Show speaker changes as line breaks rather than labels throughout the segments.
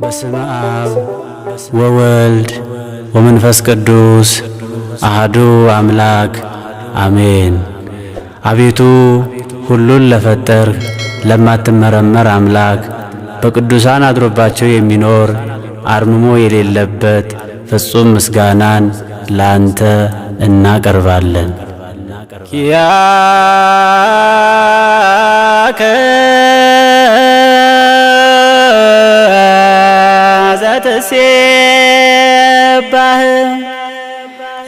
በስመ አብ ወወልድ ወመንፈስ ቅዱስ አሐዱ አምላክ አሜን። አቤቱ ሁሉን ለፈጠርህ ለማትመረመር አምላክ በቅዱሳን አድሮባቸው የሚኖር አርምሞ የሌለበት ፍጹም ምስጋናን ላንተ እናቀርባለን። ኪያከ ዘትሴባህ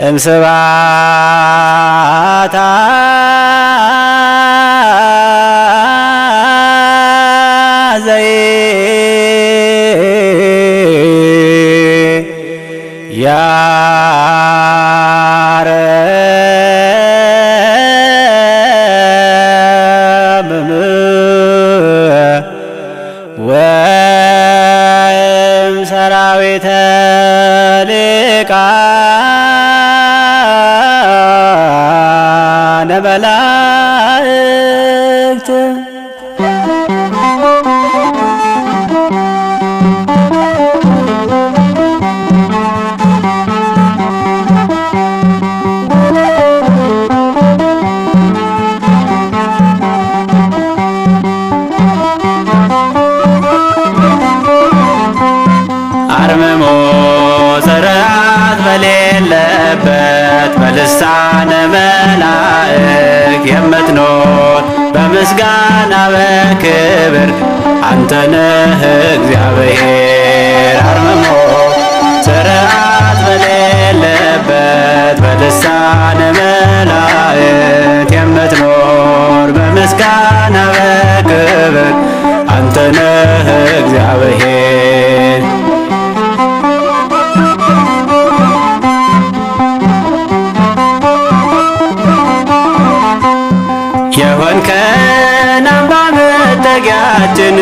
እምስብሐታ ሰራዊተ ሊቃነ መላእክት አርምሞ ስርዓት በሌለበት በልሳነ መላእክ የምትኖር በምስጋና በክብር አንተ ነህ እግዚአብሔር። አርምሞ ስርዓት በሌለበት በልሳነ መላእክ የምትኖር በምስጋና በክብር አንተ ነህ እግዚአብሔር። የሆንከን አምባ መጠጊያችን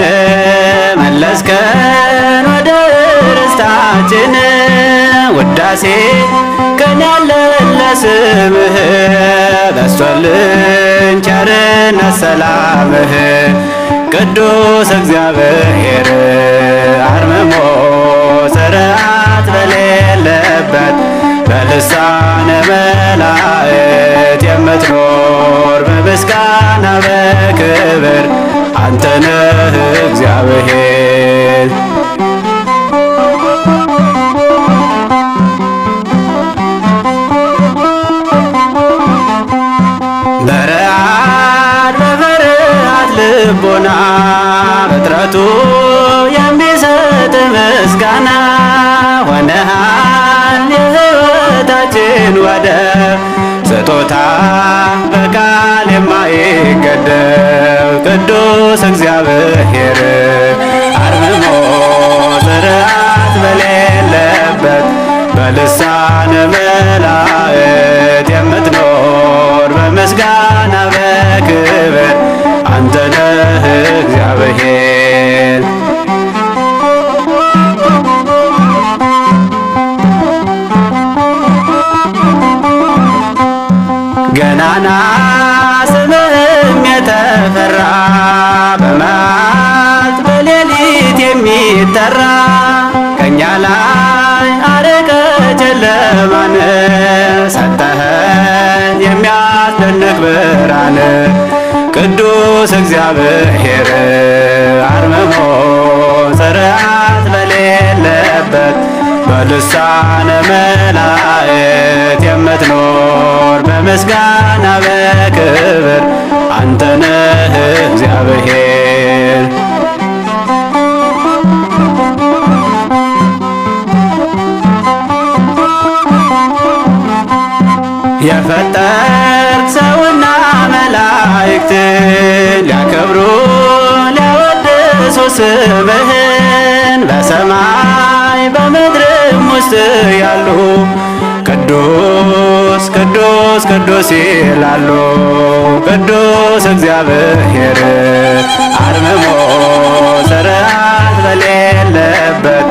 መለስከን ወደ ርስታችን ውዳሴ ቀን ያለን ለስምህ በስቶልን ቸርነት ሰላምህ ቅዱስ እግዚአብሔር። አርምሞ ስርዓት በሌለበት በልሳነ መላእክት የምትኖር በምስጋና በክብር አንተ ነህ እግዚአብሔር። በረአድ በፍርሃት ልቦና ፍጥረቱ የሚሰጥ ምስጋና ሆነሃል የሕይወታችን ወደብ ስጦታ በቃል የማይገደብ ቅዱስ እግዚአብሔር። አርምሞ ስርዓት በሌለበት በልሳነ መላእክት የምትኖር በምስጋና በክብር አንተ ነህ እግዚአብሔር። ገናና ስምህም የተፈራ በመዓልት በሌሊት የሚጠራ ከእኛ ላይ አርቀ ጨለማን ሰጠኸን የሚያስደንቅ ብርሃን ቅዱስ እግዚአብሔር። አርምሞ ስርዓት በሌለበት በልሳነ መላእክት የምትኖር በምስጋና በክብር አንተ ነህ እግዚአብሔር። የፈጠርክ ሰውና መላእክትን ሊያከብሩ ሊያወድሱ ስምህን በሰማይ በምድርም ውስጥ ያሉ ቅዱስ ቅዱስ ቅዱስ ይላሉ ቅዱስ እግዚአብሔር። አርምሞ ስርዓት በሌለበት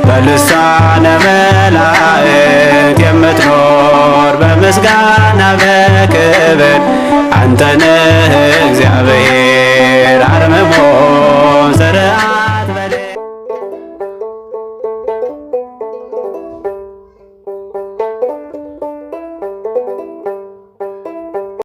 በልሳነ መላእክት የምትኖር በምስጋና በክብር አንተነህ እግዚአብሔር